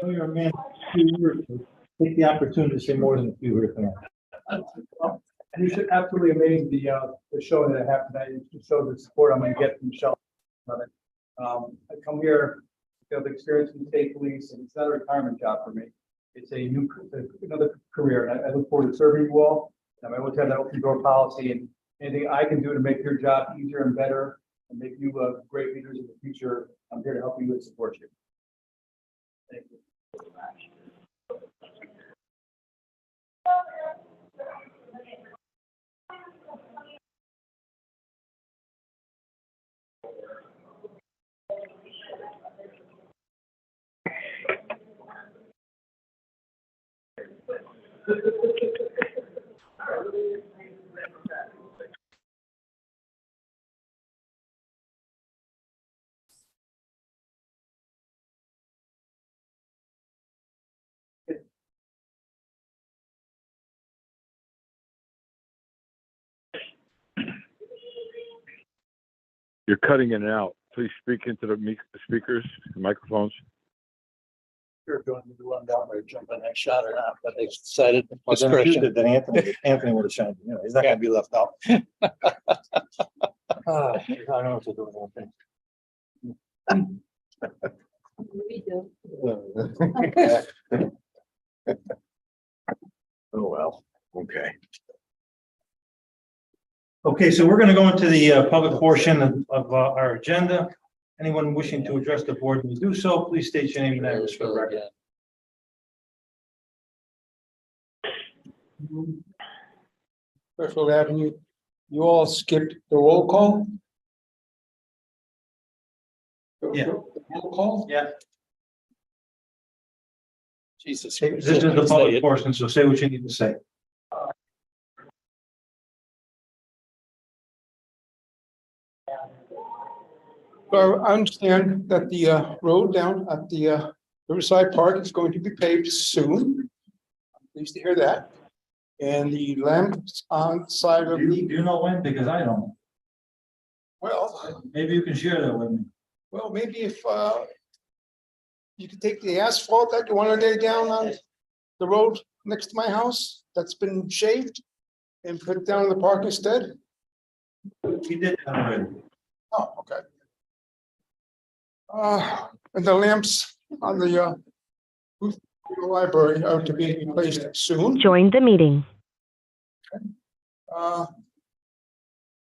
You're a man. Take the opportunity to say more than a few words. You should absolutely amaze the show that I have tonight. To show the support I'm going to get from Michelle. I come here to have experience in the state police, and it's not a retirement job for me. It's another career, and I look forward to serving you all. I always have that open door policy, and anything I can do to make your job easier and better and make you great leaders in the future, I'm here to help you and support you. Thank you. You're cutting in and out. Please speak into the speakers, microphones. Sure, going to run down there, jump in that shot or not, but they decided. Well, then if you did, Then Anthony would have shined. You know, he's not going to be left out. I don't know what to do with that thing. Oh, well, okay. Okay, so we're going to go into the public portion of our agenda. Anyone wishing to address the board may do so. Please state your name and address for the record. Fairfield Avenue, you all skipped the roll call? Yeah. The roll call? Yeah. Jesus. This is the public portion, so say what you need to say. So I understand that the road down at the Riverside Park is going to be paved soon. I'm pleased to hear that. And the lamps on the side of Do the, you know when? Because I don't. well, Maybe you can share that with me. maybe if you could take the asphalt that you want to lay down on the road next to my house that's been shaved and put it down in the park instead. He did that already. Oh, okay. And the lamps on the roof of the library are to be replaced soon. Join the meeting.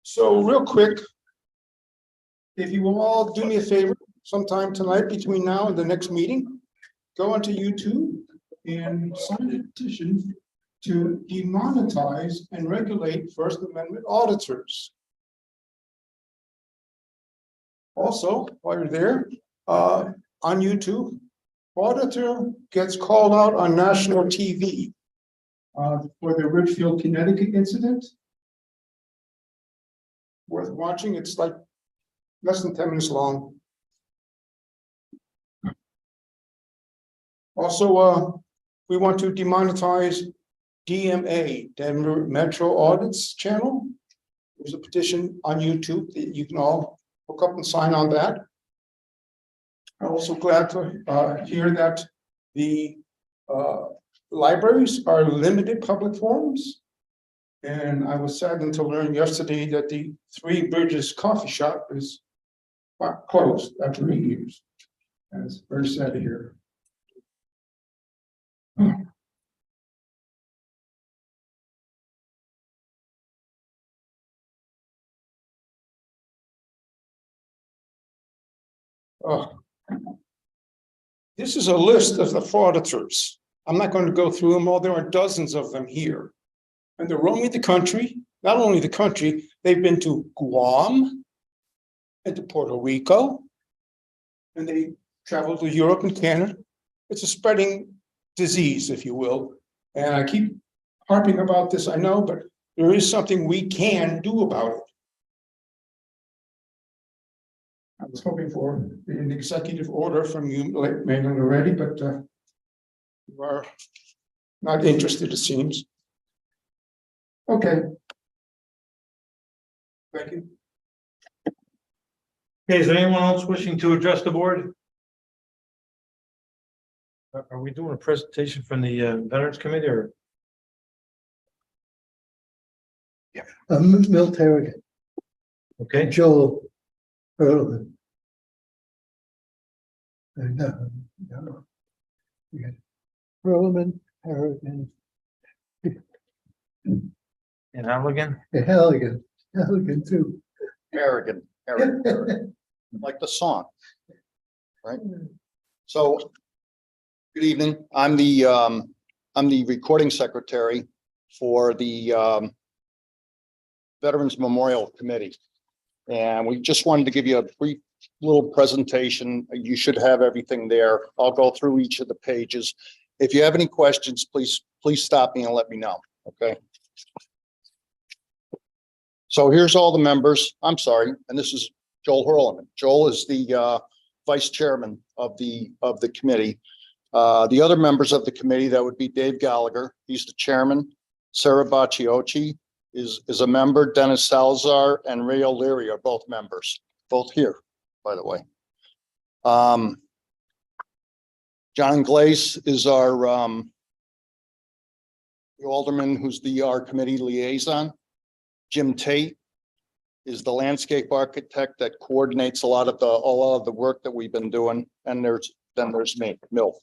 So real quick, if you will all do me a favor, sometime tonight between now and the next meeting, go onto YouTube and sign a petition to demonetize and regulate First Amendment auditors. Also, while you're there, on YouTube, auditor gets called out on national TV for the Ridgefield, Connecticut incident. Worth watching. It's like less than 10 minutes long. Also, we want to demonetize DMA, Denver Metro Audits channel. There's a petition on YouTube that you can all hook up and sign on that. I'm also glad to hear that the libraries are limited public forums. And I was saddened to learn yesterday that the Three Bridges Coffee Shop is closed after 8 years. And it's very sad to hear. This is a list of the frauditors. I'm not going to go through them all. There are dozens of them here. And they're roaming the country, not only the country, they've been to Guam and to Puerto Rico, and they travel to Europe and Canada. It's a spreading disease, if you will. And I keep harping about this, I know, but there is something we can do about it. I was hoping for an executive order from you, Mayor already, but you are not interested, it seems. Okay. Thank you. Okay, is there anyone else wishing to address the board? Are we doing a presentation from the Veterans Committee or? Milt Harrigan, Okay, Joel Earlman. No. We got Earlman, Harrigan, and Halligan. Halligan too. Arrogant, like the song. Right? So, good evening. I'm the recording secretary for the Veterans Memorial Committee. And we just wanted to give you a brief little presentation. You should have everything there. I'll go through each of the pages. If you have any questions, please stop me and let me know, okay? So here's all the members. I'm sorry, and this is Joel Hurlman. Joel is the vice chairman of the committee. The other members of the committee, that would be Dave Gallagher. He's the chairman. Sarah Bacciocchi is a member. Dennis Salazar and Ray O'Leary are both members, both here, by the way. John Glaze is our the alderman who's our committee liaison. Jim Tate is the landscape architect that coordinates a lot of the work that we've been doing. And then there's me, Milt.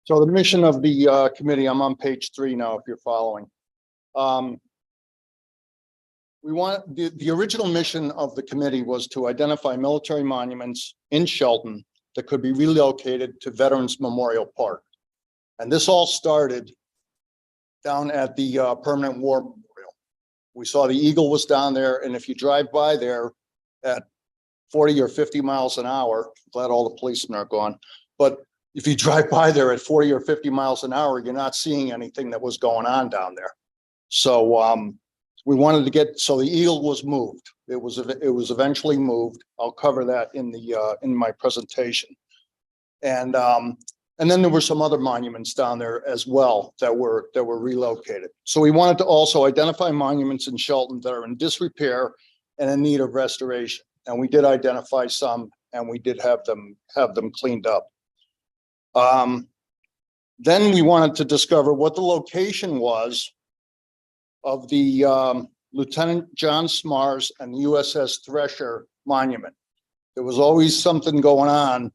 So the mission of the committee, I'm on page 3 now, if you're following. We want the original mission of the committee was to identify military monuments in Shelton that could be relocated to Veterans Memorial Park. And this all started down at the Permanent War Memorial. We saw the Eagle was down there, and if you drive by there at 40 or 50 miles an hour, glad all the policemen are gone, but if you drive by there at 40 or 50 miles an hour, you're not seeing anything that was going on down there. So we wanted to get, so the Eagle was moved. It was eventually moved. I'll cover that in my presentation. And then there were some other monuments down there as well that were relocated. So we wanted to also identify monuments in Shelton that are in disrepair and in need of restoration. And we did identify some, and we did have them cleaned up. Then we wanted to discover what the location was of the Lieutenant John Smars and the USS Thresher monument. There was always something going on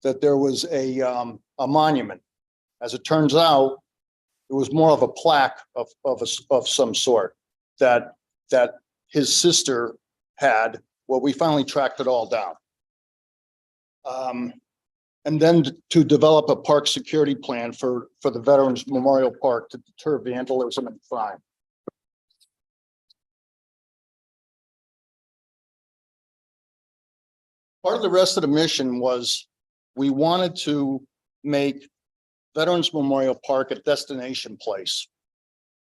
that there was a monument. As it turns out, it was more of a plaque of some sort that his sister had. Well, we finally tracked it all down. And then to develop a park security plan for the Veterans Memorial Park to deter vandalism and crime. Part of the rest of the mission was we wanted to make Veterans Memorial Park a destination place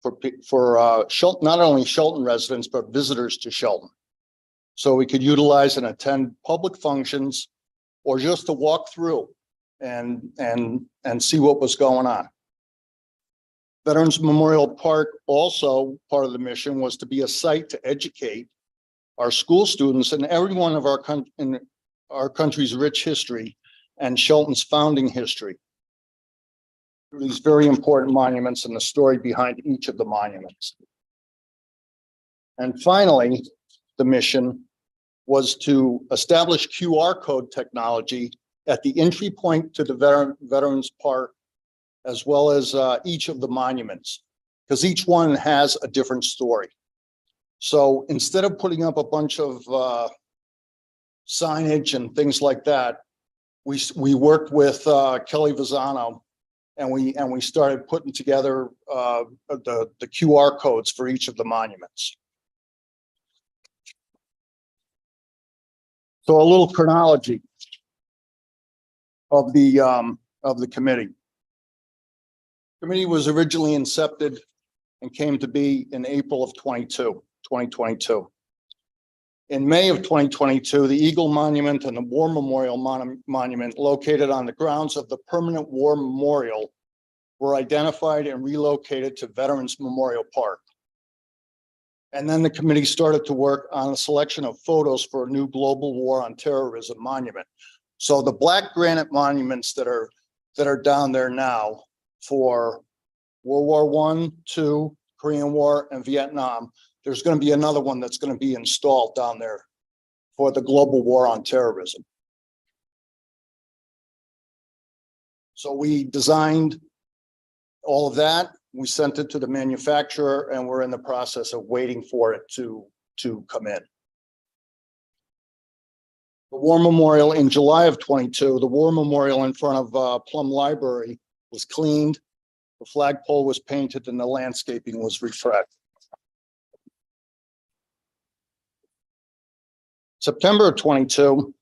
for Shelton, not only Shelton residents, but visitors to Shelton. So we could utilize and attend public functions or just to walk through and see what was going on. Veterans Memorial Park, also part of the mission, was to be a site to educate our school students and everyone of in our country's rich history and Shelton's founding history. These very important monuments and the story behind each of the monuments. And finally, the mission was to establish QR code technology at the entry point to the Veterans Park, as well as each of the monuments, because each one has a different story. So instead of putting up a bunch of signage and things like that, we worked with Kelly Visano, and we started putting together the QR codes for each of the monuments. So a little chronology of the committee. Committee was originally incepted and came to be in April of 2022. In May of 2022, the Eagle Monument and the War Memorial Monument located on the grounds of the Permanent War Memorial were identified and relocated to Veterans Memorial Park. And then the committee started to work on a selection of photos for a new global war on terrorism monument. So the black granite monuments that are down there now for World War I, II, Korean War, and Vietnam, there's going to be another one that's going to be installed down there for the global war on terrorism. So we designed all of that. We sent it to the manufacturer, and we're in the process of waiting for it to come in. The War Memorial in July of 22, the War Memorial in front of Plum Library was cleaned, the flagpole was painted, and the landscaping was refreshed. September of 22,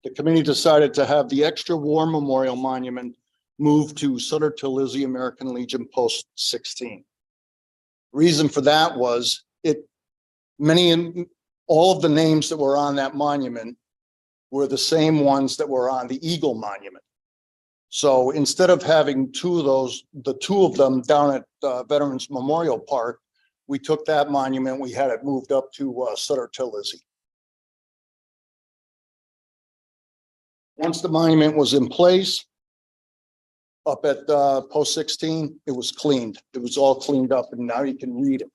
the committee decided to have the extra War Memorial Monument moved to Sutter Till Lizzie American Legion Post 16. Reason for that was all of the names that were on that monument were the same ones that were on the Eagle Monument. So instead of having two of those, the two of them down at Veterans Memorial Park, we took that monument, we had it moved up to Sutter Till Lizzie. Once the monument was in place, up at Post 16, it was cleaned. It was all cleaned up, and now you can read it.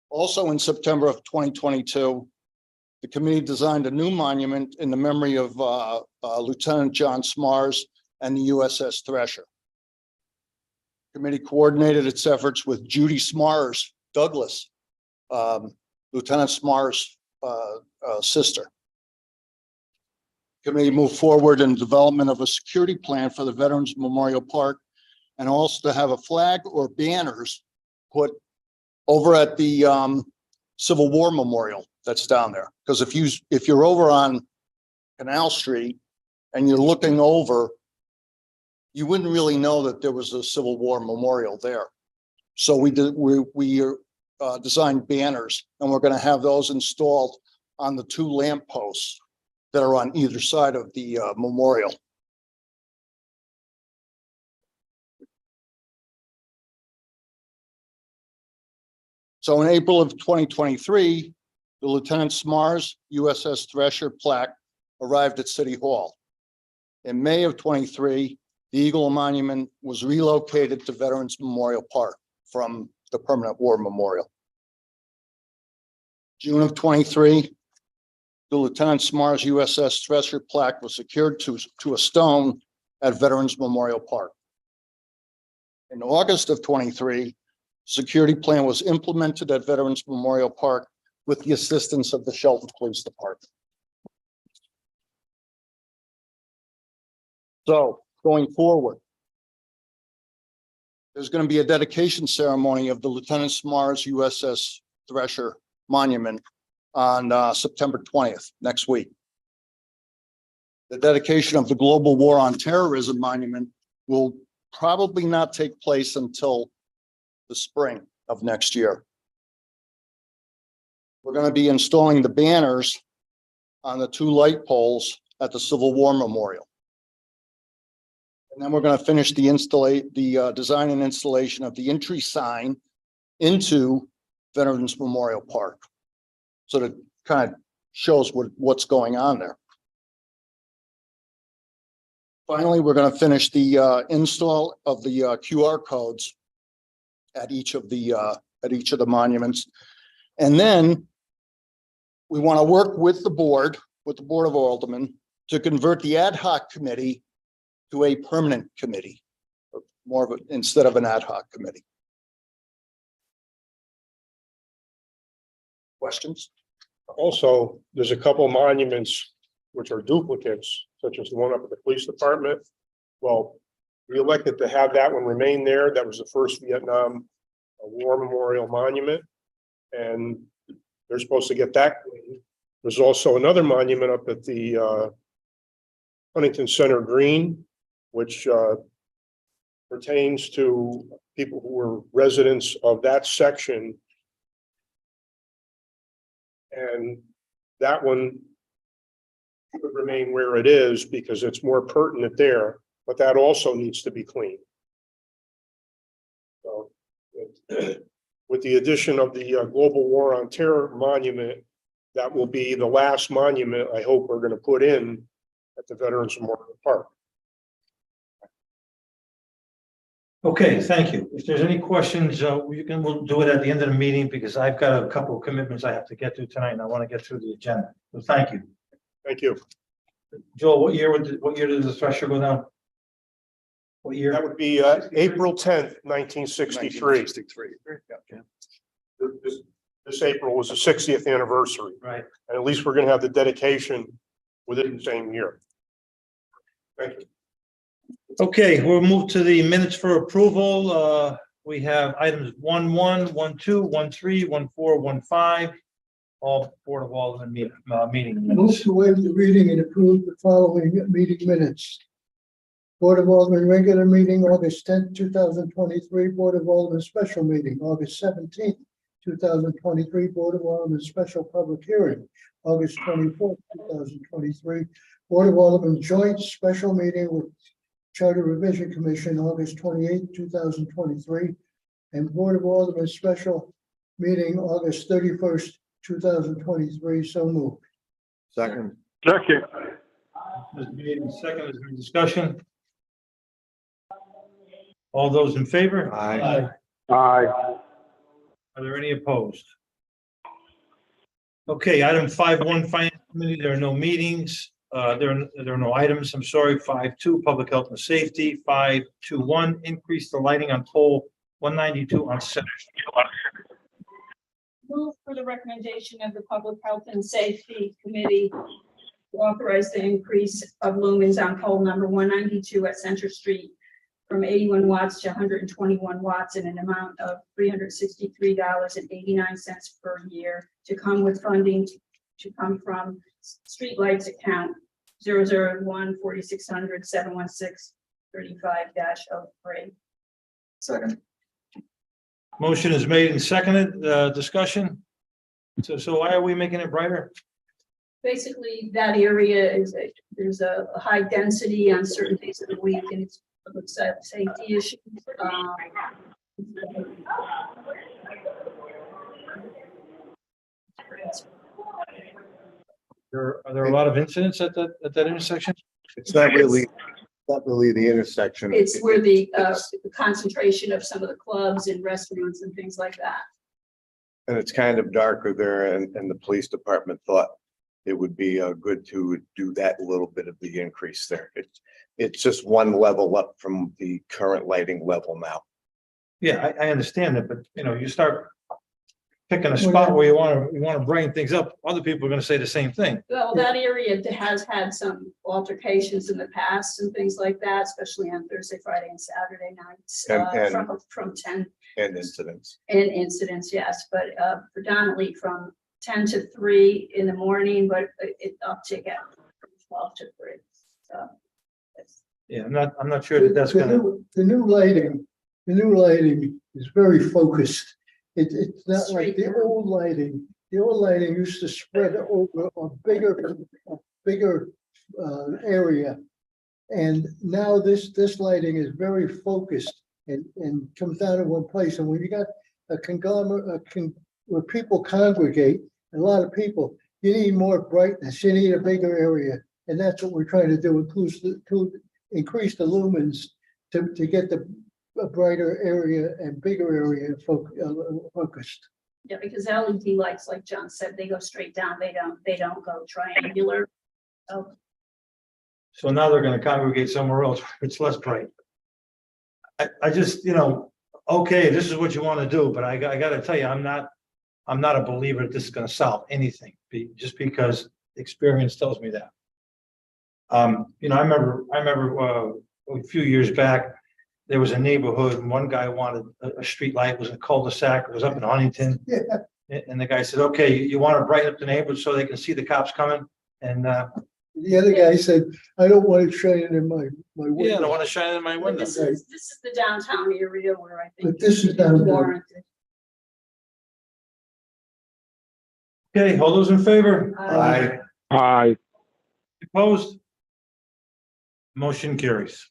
Also in September of 2022, the committee designed a new monument in the memory of Lieutenant John Smars and the USS Thresher. Committee coordinated its efforts with Judy Smars Douglas, Lieutenant Smars' sister. Committee moved forward in development of a security plan for the Veterans Memorial Park, and also to have a flag or banners put over at the Civil War Memorial that's down there. Because if you're over on Canal Street and you're looking over, you wouldn't really know that there was a Civil War Memorial there. So we designed banners, and we're going to have those installed on the two lamp posts that are on either side of the memorial. So in April of 2023, the Lieutenant Smars USS Thresher plaque arrived at City Hall. In May of 23, the Eagle Monument was relocated to Veterans Memorial Park from the Permanent War Memorial. June of 23, the Lieutenant Smars USS Thresher plaque was secured to a stone at Veterans Memorial Park. In August of 23, security plan was implemented at Veterans Memorial Park with the assistance of the Shelton Police Department. So going forward, there's going to be a dedication ceremony of the Lieutenant Smars USS Thresher Monument on September 20th, next week. The dedication of the Global War on Terrorism Monument will probably not take place until the spring of next year. We're going to be installing the banners on the two light poles at the Civil War Memorial. And then we're going to finish the design and installation of the entry sign into Veterans Memorial Park. So that kind of shows what's going on there. Finally, we're going to finish the install of the QR codes at each of the monuments. And then we want to work with the Board of Aldermen to convert the ad hoc committee to a permanent committee, more of instead of an ad hoc committee. Questions? Also, there's a couple monuments which are duplicates, such as the one up at the police department. Well, we elected to have that one remain there. That was the first Vietnam War Memorial Monument, and they're supposed to get that clean. There's also another monument up at the Huntington Center Green, which pertains to people who were residents of that section. And that one would remain where it is because it's more pertinent there, but that also needs to be cleaned. So with the addition of the Global War on Terror Monument, that will be the last monument I hope we're gonna put in at the Veterans Memorial Park. Okay, thank you. If there's any questions, we'll do it at the end of the meeting because I've got a couple of commitments I have to get to tonight and I want to get through the agenda. So thank you. Thank you. Joel, what year did the thresher go down? What year? That would be April 10th, 1963. This April was the 60th anniversary, Right. and at least we're gonna have the dedication within the same year. Thank you. Okay, we'll move to the minutes for approval. We have items 1-1, 1-2, 1-3, 1-4, 1-5. All Board of Alderman meeting Move minutes. to waive the reading and approve the following meeting minutes. Board of Alderman regular meeting, August 10th, 2023. Board of Alderman special meeting, August 17th, 2023. Board of Alderman special public hearing, August 24th, 2023. Board of Alderman joint special meeting with Charter Revision Commission, August 28th, 2023. And Board of Alderman special meeting, August 31st, 2023. So moved. Second. There's made and seconded. Is there any discussion? All those in favor? Aye. Are there any opposed? Okay, item 5-1, Finance Committee, there are no meetings. There are no items. I'm sorry. 5-2, Public Health and Safety. 5-2-1, increase the lighting on pole 192 on Center Street. Move for the recommendation of the Public Health and Safety Committee to authorize the increase of lumens on pole number 192 at Center Street from 81 watts to 121 watts in an amount of $363.89 per year to come with funding to come from streetlights account 001-4600-716-35-03. Second. Motion is made and seconded. Discussion. So why are we making it brighter? Basically, that area there's a high density on certain days of the week and it's a safety issue. Are there a lot of incidents at that intersection? It's not really the intersection. It's where the concentration of some of the clubs and restaurants and things like that. And it's kind of darker there and the police department thought it would be good to do that little bit of the increase there. It's just one level up from the current lighting level now. Yeah, I understand that, but you start picking a spot where you want to brighten things up. Other people are going to say the same thing. Well, that area has had some altercations in the past and things like that, especially on Thursday, Friday, and Saturday nights from 10 And incidents. and incidents, yes, but predominantly from 10 to 3 in the morning, but it uptick at 12 to 3. So Yeah, I'm not sure that's going to. The new lighting is very focused. It's not like the old lighting. The old lighting used to spread over a bigger area. And now this lighting is very focused and comes down in one place. And when you got a conglomerate, where people congregate, a lot of people, you need more brightness, you need a bigger area. And that's what we're trying to do, to increase the lumens to get a brighter area and bigger area focused. yeah, because LED lights, like John said, they go straight down. They don't go triangular. So now they're going to congregate somewhere else. It's less bright. I just, okay, this is what you want to do, but I got to tell you, I'm not a believer that this is going to solve anything, just because experience tells me that. I remember a few years back, there was a neighborhood and one guy wanted a street light. It was a cul-de-sac. It was up in Huntington. Yeah. And the guy said, okay, you want to brighten up the neighborhood so they can see the cops coming? And The other guy said, I don't want it shining in my window. yeah, I don't want to shine in my window. This is the downtown area where I think But this is downtown. warranted. Okay, all those in favor? Aye. Opposed? Motion carries.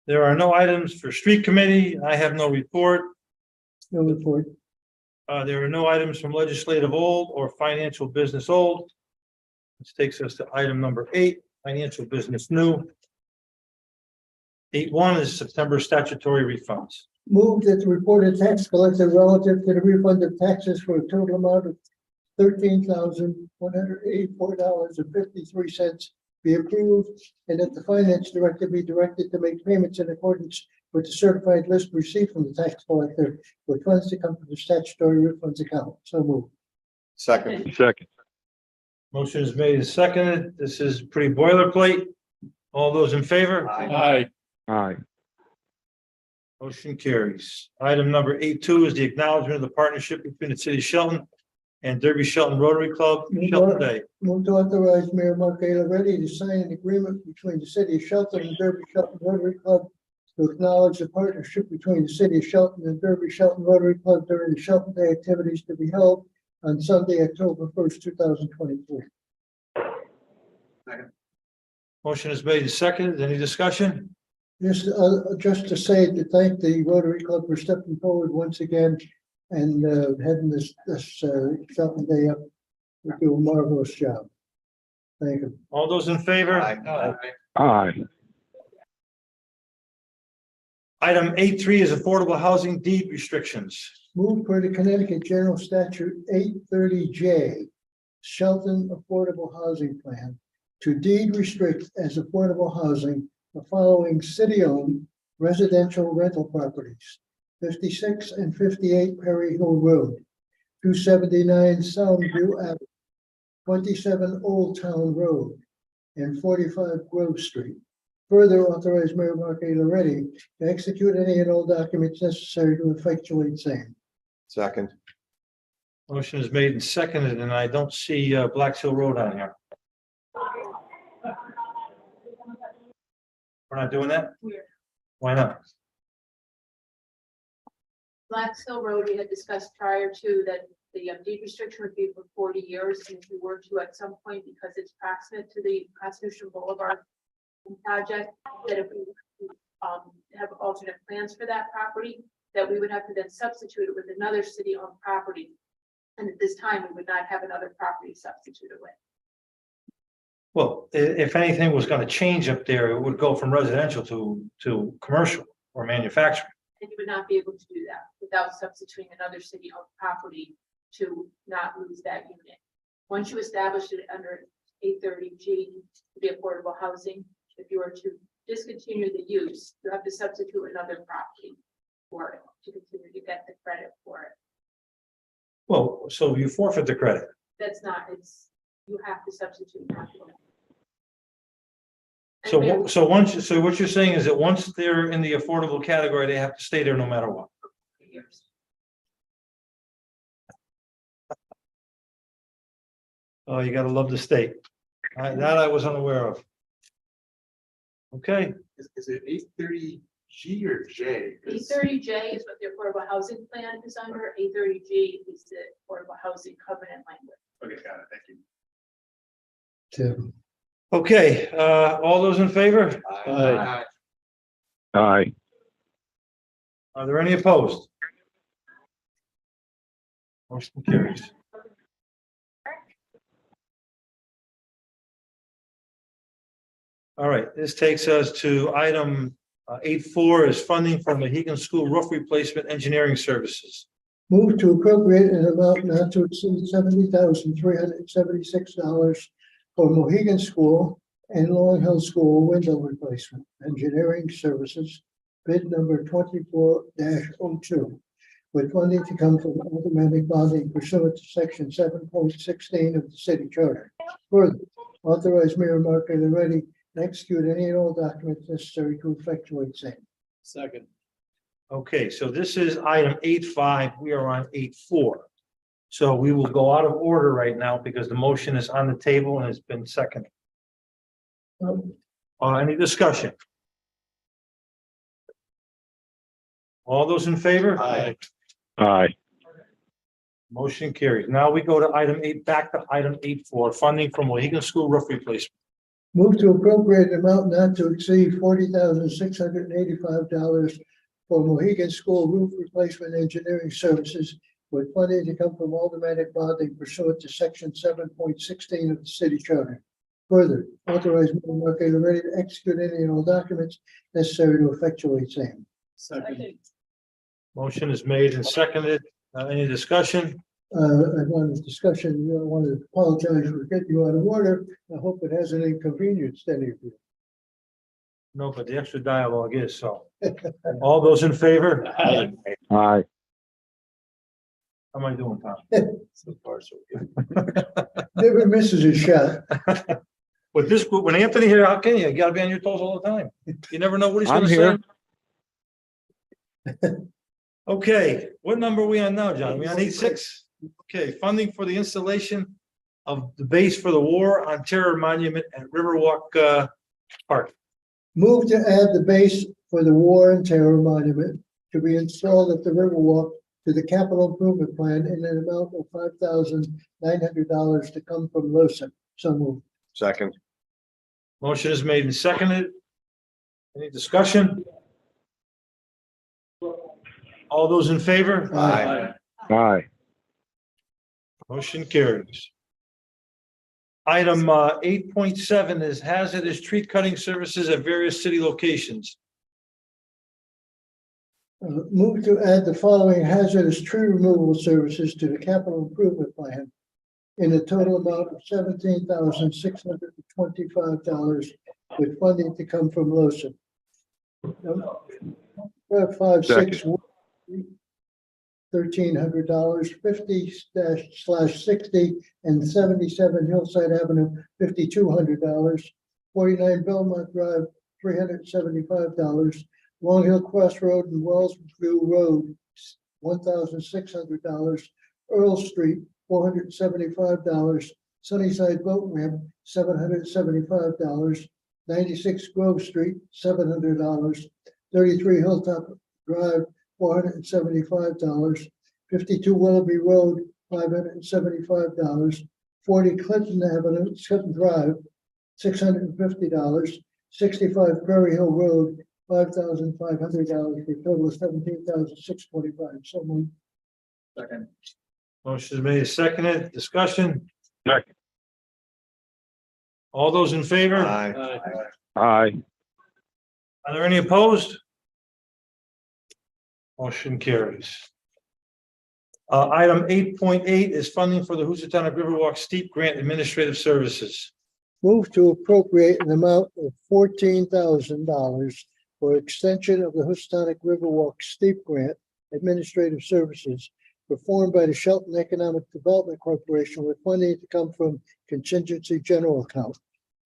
There are no items for street committee. I have no report. No report. There are no items from legislative old or financial business old. This takes us to item number 8, financial business new. 8.1 is September statutory refunds. Move that the reported tax collected relative to the refund of taxes for a total amount of $13,184.53 be approved, and that the finance director be directed to make payments in accordance with the certified list received from the tax collector with funds to come from the statutory refunds account. So move. Second. Second. Motion is made and seconded. This is pretty boilerplate. All those in favor? Aye. Motion carries. Item number 8.2 is the acknowledgement of the partnership between the city of Shelton and Derby Shelton Rotary Club, Shelton Day. Move to authorize Mayor Mark A. Ready to sign an agreement between the city of Shelton and Derby Shelton Rotary Club to acknowledge the partnership between the city of Shelton and Derby Shelton Rotary Club during the Shelton Day activities to be held on Sunday, October 1st, 2023. Motion is made and seconded. Any discussion? Just to say, to thank the Rotary Club for stepping forward once again and heading this Shelton Day up. We do a marvelous job. Thank you. All those in favor? Aye. Item 8.3 is affordable housing deed restrictions. Move per the Connecticut General Statute 830J, Shelton Affordable Housing Plan, to deed restrict as affordable housing the following city-owned residential rental properties: 56 and 58 Perry Hill Road, 279 Soundview Avenue, 27 Old Town Road, and 45 Grove Street. Further authorize Mayor Mark A. Loretti to execute any and all documents necessary to effectuate same. Second. Motion is made and seconded, and I don't see Blacks Hill Road on here. We're not doing that? Why not? Blacks Hill Road, we had discussed prior to that the deed restriction would be for 40 years. And if we were to at some point, because it's proximate to the Constitution Boulevard project, that if we have alternate plans for that property, that we would have to then substitute it with another city-owned property. And at this time, we would not have another property substituted with. Well, if anything was going to change up there, it would go from residential to commercial or manufacturing. And you would not be able to do that without substituting another city-owned property to not lose that unit. Once you establish it under 830G to be affordable housing, if you were to discontinue the use, you have to substitute another property for it to continue to get the credit for it. Well, so you forfeit the credit. That's not, it's, you have to substitute. So what you're saying is that once they're in the affordable category, they have to stay there no matter what. Years. Oh, you gotta love the state. That I was unaware of. Okay, Is it 830G or J? 830J is what the affordable housing plan is under. 830G is the affordable housing covenant language. Okay, got it. Thank you. Tim. okay, all those in favor? Aye. Aye. Are there any opposed? Motion carries. All right, this takes us to item 8.4 is funding for Mohegan School roof replacement engineering services. Move to appropriate an amount not to exceed $70,376 for Mohegan School and Long Hill School window replacement engineering services, bid number 24-02, with funding to come from automatic bonding pursuant to section 7.16 of the city charter. Further, authorize Mayor Mark A. Loretti to execute any and all documents necessary to effectuate same. Second. Okay, so this is item 8.5. We are on 8.4. So we will go out of order right now because the motion is on the table and it's been seconded. Any discussion? All those in favor? Aye. Aye. Motion carries. Now we go to item 8, back to item 8.4, funding from Mohegan School roof replacement. Move to appropriate an amount not to exceed $40,685 for Mohegan School roof replacement engineering services with funding to come from automatic bonding pursuant to section 7.16 of the city charter. Further, authorize Mayor Mark A. Ready to execute any and all documents necessary to effectuate same. Second. Motion is made and seconded. Any discussion? I want a discussion, I want to apologize for getting you out of order. I hope it hasn't inconvenienced any of you. No, but the extra dialogue is so. All those in favor? Aye. How am I doing, Tom? So far, so good. Never misses a shot. With this group, when Anthony here, how can you? You gotta be on your toes all the time. You never know what he's I'm gonna here. say. Okay, what number are we on now, John? We on 8-6? Okay, funding for the installation of the base for the War on Terror Monument at Riverwalk Park. Move to add the base for the War and Terror Monument to be installed at the Riverwalk to the capital improvement plan in an amount of $5,900 to come from LoSiP. So moved. Second, Motion is made and seconded. Any discussion? All those in favor? Aye. Motion carries. Item 8.7 is hazardous tree cutting services at various city locations. Move to add the following hazardous tree removal services to the capital improvement plan in a total amount of $17,625 with funding to come from LoSiP. 5-6 $1,300, 50/60 and 77 Hillside Avenue, $5,200, 49 Belmont Drive, $375, Long Hill Crossroad and Wellsview Road, $1,600, Earl Street, $475, Sunnyside Boat Ramp, $775, 96 Grove Street, $700, 33 Hilltop Drive, $475, 52 Willoughby Road, $575, 40 Clinton Avenue, Clinton Drive, $650, 65 Prairie Hill Road, $5,500 for a total of $17,625. So moved. Second. Motion is made and seconded. Discussion? Second. All those in favor? aye. Aye. Are there any opposed? Motion carries. Item 8.8 is funding for the Housatonic Riverwalk Steep Grant Administrative Services. Move to appropriate an amount of $14,000 for extension of the Housatonic Riverwalk Steep Grant Administrative Services performed by the Shelton Economic Development Corporation with funding to come from contingency general account.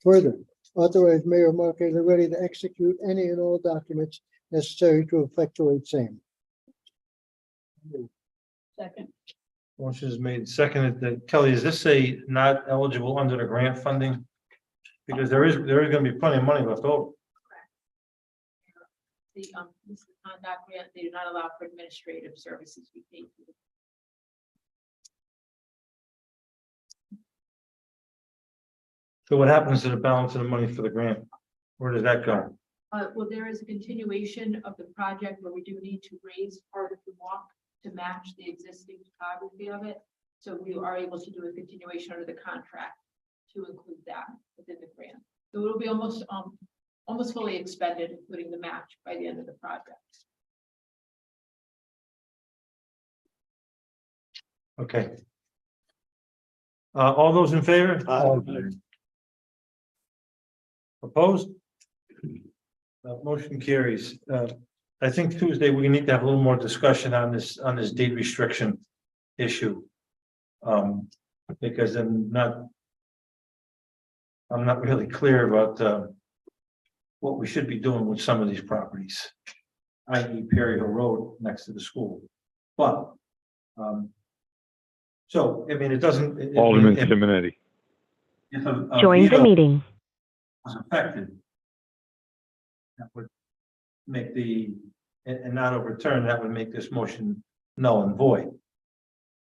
Further, authorize Mayor Mark A. Ready to execute any and all documents necessary to effectuate same. Second. Motion is made and seconded. Kelly, is this a not eligible under the grant funding? Because there is gonna be plenty of money left over. This is not that grant, they do not allow for administrative services. We pay for. So what happens to the balance of the money for the grant? Where does that go? Well, there is a continuation of the project where we do need to raise part of the walk to match the existing topography of it. So we are able to do a continuation under the contract to include that within the grant. So it'll be almost fully expended, including the match by the end of the project. Okay. All those in favor? Opposed? Motion carries. I think Tuesday we need to have a little more discussion on this deed restriction issue. Because I'm not really clear about what we should be doing with some of these properties, i.e. Perry Hill Road next to the school. But so I mean, it doesn't. Alderman Simonetti. If a Join the veto meeting. was affected, that would make and not overturn, that would make this motion null and void.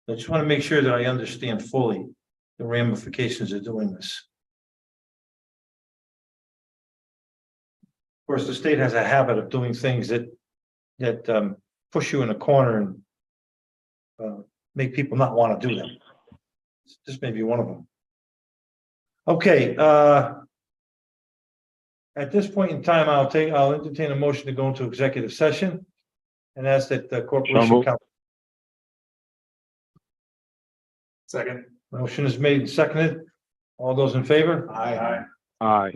I just want to make sure that I understand fully the ramifications of doing this. Of course, the state has a habit of doing things that push you in a corner and make people not want to do them. This may be one of them. Okay, at this point in time, I'll entertain a motion to go into executive session. And ask that the So corporation moved. counsel. Second. Motion is made and seconded. All those in favor? Aye. Aye.